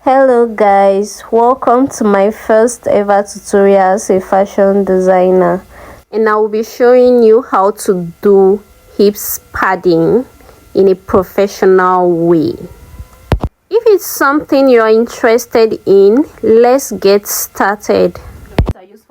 Hello guys, welcome to my first ever tutorial as a fashion designer, and I will be showing you how to do hips padding in a professional way. If it's something you're interested in, let's get started.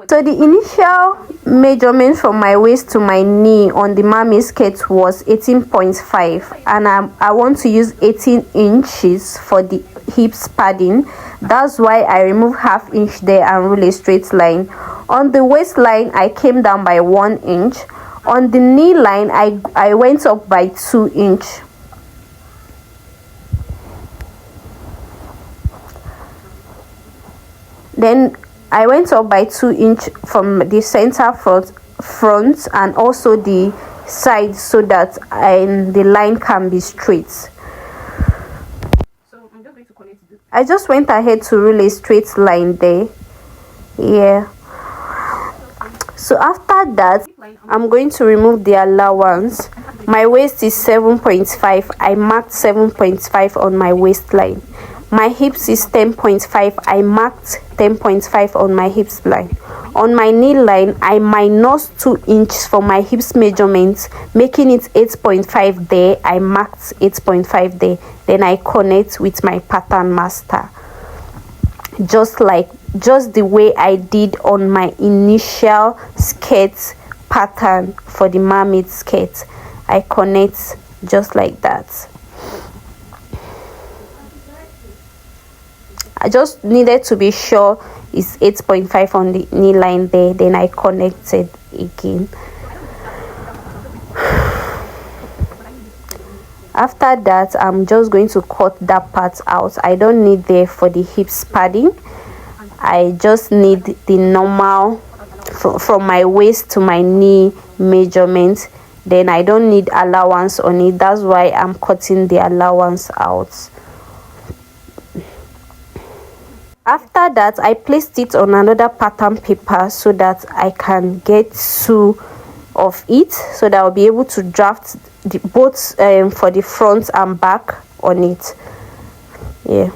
So the initial measurement from my waist to my knee on the mermaid skirt was 18.5, and I want to use 18 inches for the hips padding. That's why I remove half inch there and rule a straight line. On the waistline I came down by 1 inch. On the knee line I went up by 2 inch. Then I went up by 2 inch from the center front and also the side, so that the line can be straight. So I'm just going to connect this. I just went ahead to rule a straight line there. Yeah. So after that, I'm going to remove the allowance. My waist is 7.5. I marked 7.5 on my waistline. My hips is 10.5. I marked 10.5 on my hips line. On my knee line, I minus 2 inches for my hips measurements, making it 8.5 there. I marked 8.5 there. Then I connect with my pattern master, just the way I did on my initial skirt pattern for the mermaid skirt. I connect just like that. I just needed to be sure it's 8.5 on the knee line there. Then I connected again. After that, I'm just going to cut that part out. I don't need there for the hips padding. I just need the normal from my waist to my knee measurement. Then I don't need allowance on it. That's why I'm cutting the allowance out. After that, I placed it on another pattern paper so that I can get two of it, so that I'll be able to draft both for the front and back on it. Yeah,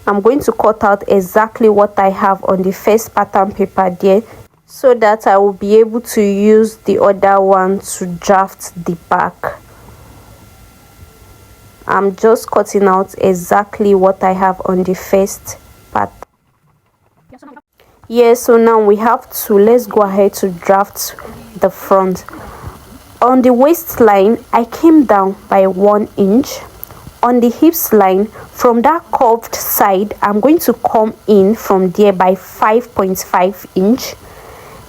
I'm going to cut out exactly what I have on the first pattern paper there, so that I will be able to use the other one to draft the back. I'm just cutting out exactly what I have on the first part. Yeah, so now we have to, let's go ahead to draft the front. On the waistline, I came down by 1 inch. On the hips line, from that curved side, I'm going to come in from there by 5.5 inch.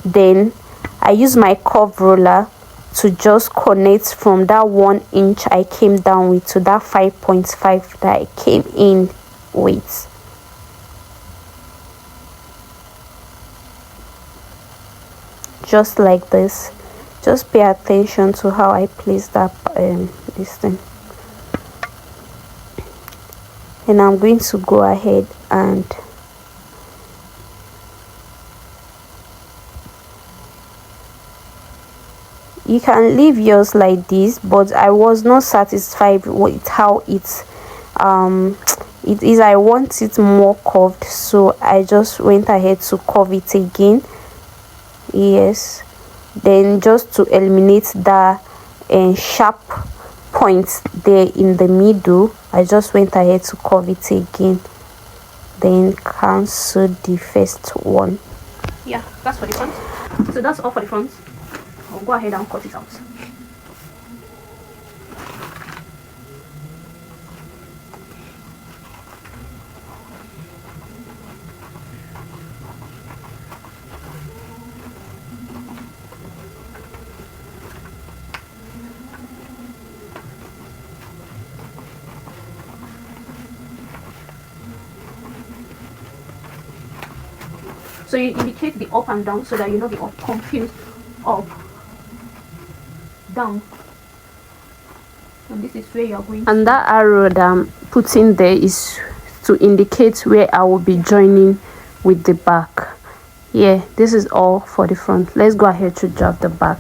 Then I use my curve ruler to just connect from that 1 inch I came down with to that 5.5 that I came in with. Just like this. Just pay attention to how I place that this thing. And I'm going to go ahead and you can leave yours like this, but I was not satisfied with how it is. I want it more curved, so I just went ahead to curve it again. Yes, then just to eliminate the sharp points there in the middle, I just went ahead to curve it again, then cancel the first one. Yeah, that's for the front. So that's all for the front. I'll go ahead and cut it out. So you indicate the up and down so that you know the up, confused, up, down. And this is where you're going. And that arrow that I'm putting there is to indicate where I will be joining with the back. Yeah, this is all for the front. Let's go ahead to draft the back.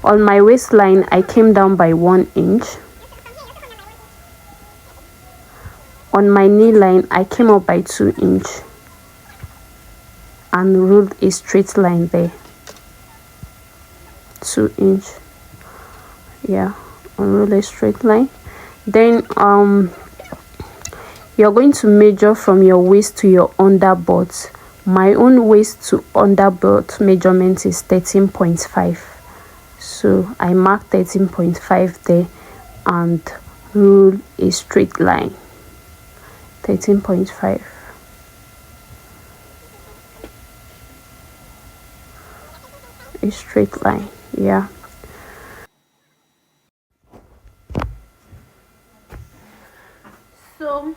On my waistline, I came down by 1 inch. on my knee line I came up by 2 inches and ruled a straight line there. 2 inch, yeah, unroll a straight line. Then you're going to measure from your waist to your underbutt. My own waist to underbutt measurement is 13.5, so I mark 13.5 there and rule a straight line. 13.5. A straight line, yeah. So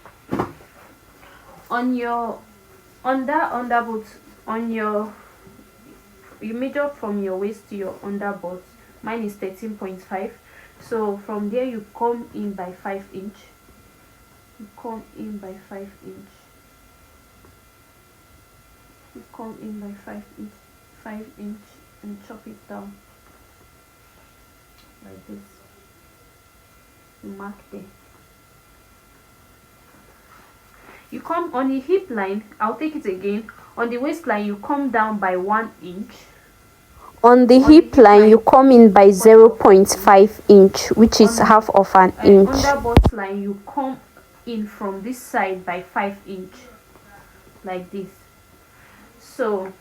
on your underbutt, on your, you measure from your waist to your underbutt. Mine is 13.5, so from there you come in by 5 inch. You come in by 5 inch. You come in by 5 inch and chop it down like this. You mark there. You come on the hip line, I'll take it again. On the waistline you come down by 1 inch. On the hip line you come in by 0.5 inch, which is half of an inch. Underbutt line you come in from this side by 5 inch, like this. So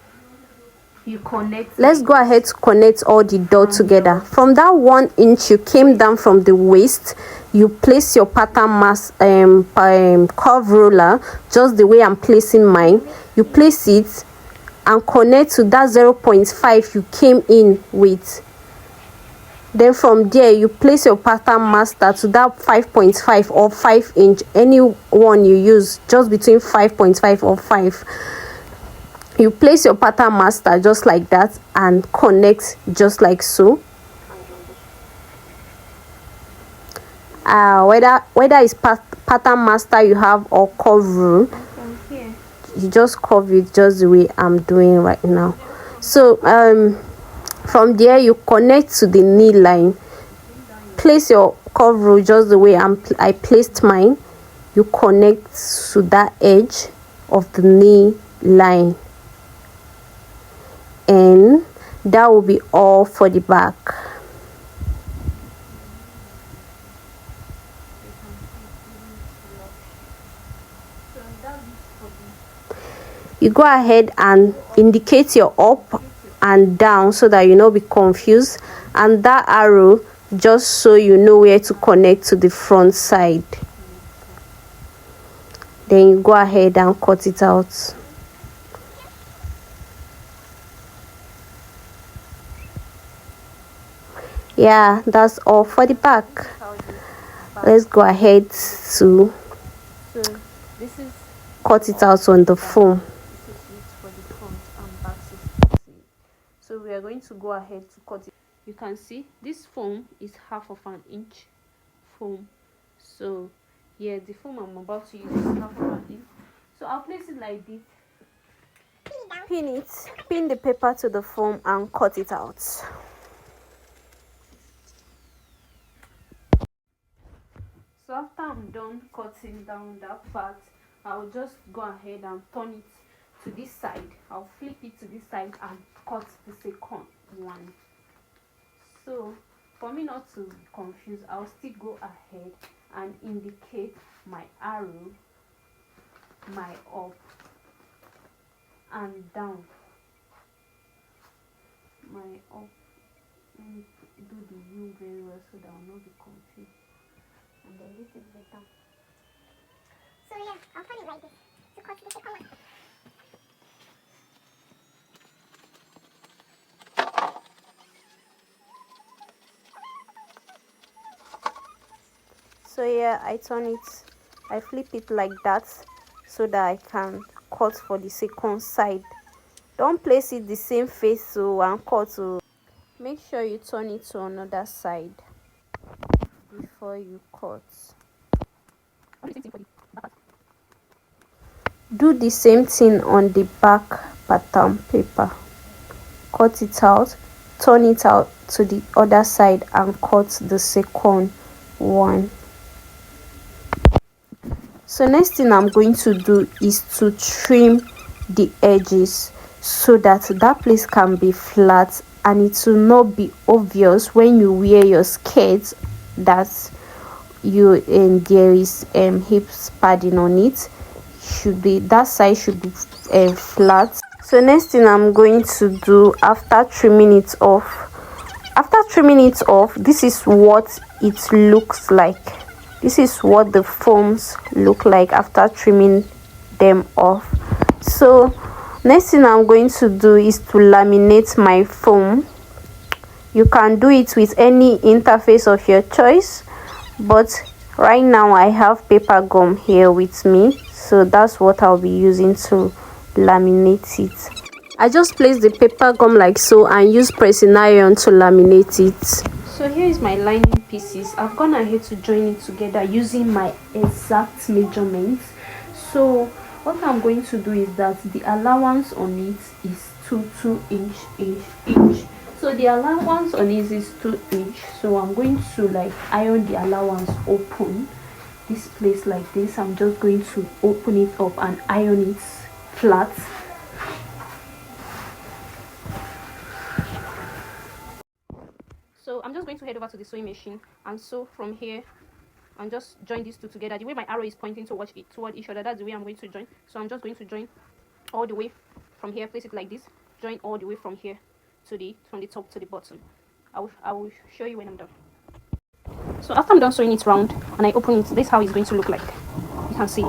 you connect. Let's go ahead to connect all the dots together. From that 1 inch you came down from the waist, you place your pattern mask curve ruler just the way I'm placing mine. You place it and connect to that 0.5 you came in with. Then from there you place your pattern master to that 5.5 or 5 inch, any one you use, just between 5.5 or 5. You place your pattern master just like that and connect just like so. Whether it's pattern master you have or curve rule, you just curve it just the way I'm doing right now. So from there you connect to the knee line. Place your curve rule just the way I placed mine. You connect to that edge of the knee line, and that will be all for the back. You go ahead and indicate your up and down so that you not be confused, and that arrow just so you know where to connect to the front side. Then you go ahead and cut it out. Yeah, that's all for the back. Let's go ahead to cut it out on the foam. So we are going to go ahead to cut it. You can see this foam is half of an inch foam. So yeah, the foam I'm about to use is half of an inch. So I'll place it like this. Pin the paper to the foam and cut it out. So after I'm done cutting down that part, I'll just go ahead and turn it to this side. I'll flip it to this side and cut the second one. So for me not to be confused, I'll still go ahead and indicate my arrow, my up and down. My up. Let me do the U very well so that I'll not be confused. And then this is the down. So yeah, I'll turn it like this to cut the second one. So yeah, I turn it, I flip it like that so that I can cut for the second side. Don't place it the same face so and cut. So make sure you turn it to another side before you cut. Do the same thing on the back pattern paper. Cut it out, turn it out to the other side and cut the second one. So next thing I'm going to do is to trim the edges so that that place can be flat and it will not be obvious when you wear your skirt that there is hip padding on it. Should be that side should be flat. So next thing I'm going to do after trimming it off, this is what it looks like. This is what the foams look like after trimming them off. So next thing I'm going to do is to laminate my foam. You can do it with any interface of your choice, but right now I have paper gum here with me, so that's what I'll be using to laminate it. I just place the paper gum like so and use pressing iron to laminate it. So here is my lining pieces. I've gone ahead to join it together using my exact measurements. So what I'm going to do is that the allowance on it is 2 inch. So the allowance on it is 2 inch. So I'm going to like iron the allowance open this place like this. I'm just going to open it up and iron it flat. So I'm just going to head over to the sewing machine and sew from here and just join these two together. The way my arrow is pointing toward each other, that's the way I'm going to join. So I'm just going to join all the way from here, place it like this, join all the way from here to from the top to the bottom. I will show you when I'm done. So after I'm done sewing it round and I open it, this is how it's going to look like. You can see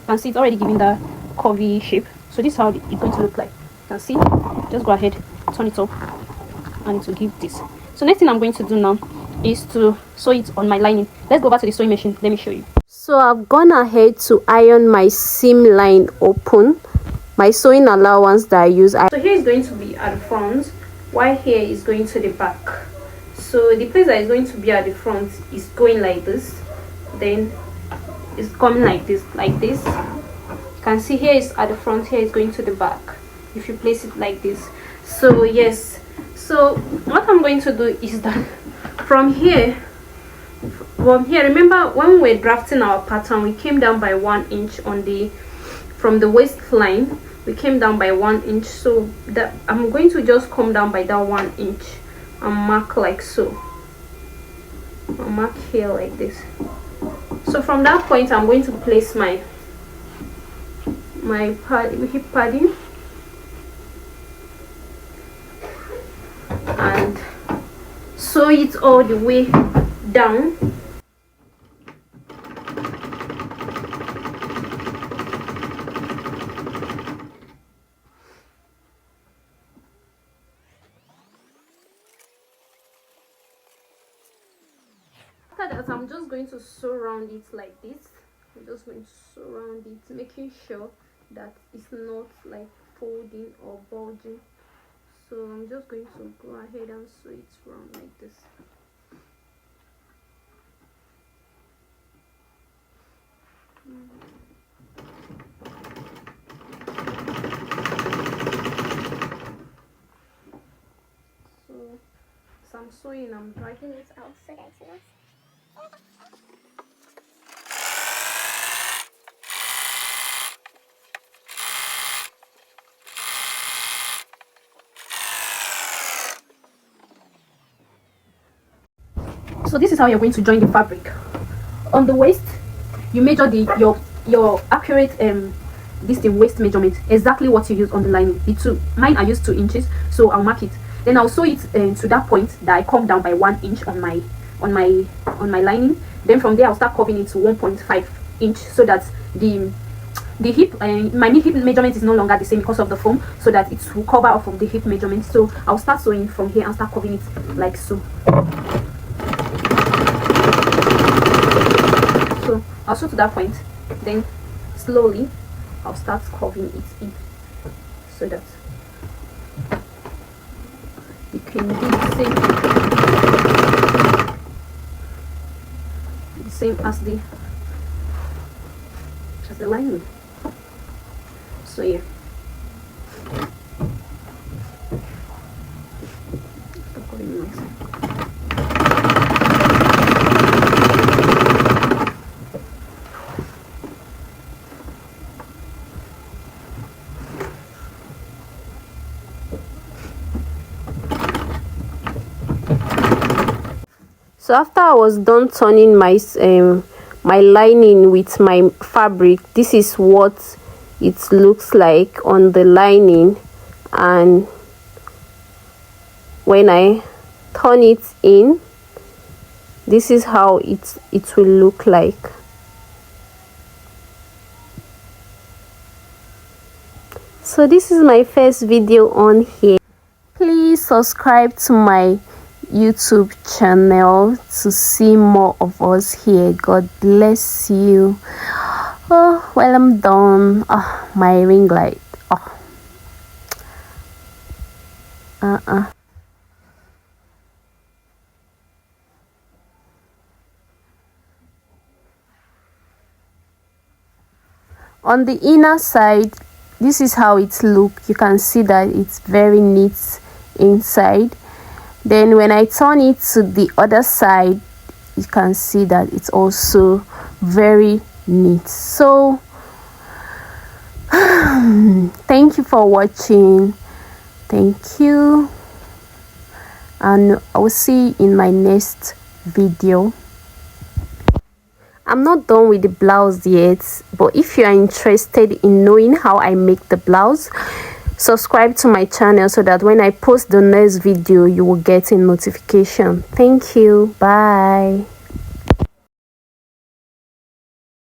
it's already giving the curvy shape. So this is how it's going to look like. You can see, just go ahead, turn it up and it will give this. So next thing I'm going to do now is to sew it on my lining. Let's go back to the sewing machine. Let me show you. So I've gone ahead to iron my seam line open, my sewing allowance that I use. So here is going to be at the front, while here is going to the back. So the place that is going to be at the front is going like this, then it's coming like this. You can see here is at the front, here is going to the back if you place it like this. So yes, so what I'm going to do is that from here, remember when we were drafting our pattern, we came down by 1 inch from the waistline. We came down by 1 inch, so that I'm going to just come down by that 1 inch and mark like so. I'll mark here like this. So from that point, I'm going to place my hip padding and sew it all the way down. After that, I'm just going to sew around it like this. I'm just going to sew around it, making sure that it's not like folding or bulging. So I'm just going to go ahead and sew it around like this. So as I'm sewing, I'm dragging it out so that it's not. So this is how you're going to join the fabric. On the waist, you measure your accurate waist measurement, exactly what you use on the lining. Mine I use 2 inches, so I'll mark it. Then I'll sew it to that point that I come down by 1 inch on my lining. Then from there I'll start curving it to 1.5 inch so that the hip my hip measurement is no longer the same because of the foam, so that it will cover up from the hip measurement. So I'll start sewing from here and start curving it like so. So I'll sew to that point, then slowly I'll start curving it in so that you can do the same as the lining. So yeah. Stop covering myself. So after I was done turning my lining with my fabric, this is what it looks like on the lining, and when I turn it in, this is how it will look like. So this is my first video on here. Please subscribe to my YouTube channel to see more of us here. God bless you. Oh, well, I'm done. Oh, my ring light. Oh. On the inner side, this is how it looks. You can see that it's very neat inside. Then when I turn it to the other side, you can see that it's also very neat. So thank you for watching. Thank you, and I will see you in my next video. I'm not done with the blouse yet, but if you are interested in knowing how I make the blouse, subscribe to my channel so that when I post the next video, you will get a notification. Thank you. Bye.